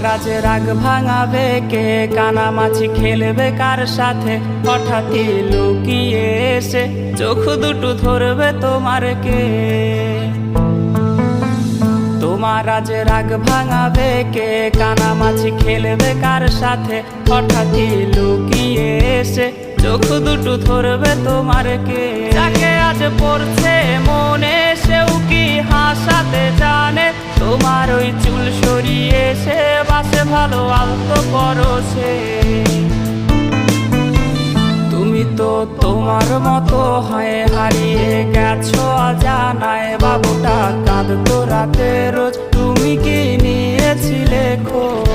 তোমার আজ রাগ ভাঙাবে কে, কানামাছি খেলবে কার সাথে, হঠাৎই লুকিয়ে এসে চোখ দুটো ধরবে তোমার কে। তোমার আজ রাগ ভাঙাবে কে, কানামাছি খেলবে কার সাথে, হঠাৎই লুকিয়ে এসে চোখ দুটো ধরবে তোমার কে। যাকে আজ পড়ছে মনে সেও কি হাসাতে জানে, তোমার ওই চুল সরিয়ে সে বাসে ভালো আলতো পরশে। তুমি তো তোমার মতো হয়ে হারিয়ে গেছো অজানায়, বাবুটা কাঁদতো রাতে রোজ, তুমি কি নিয়েছিলে খোঁজ।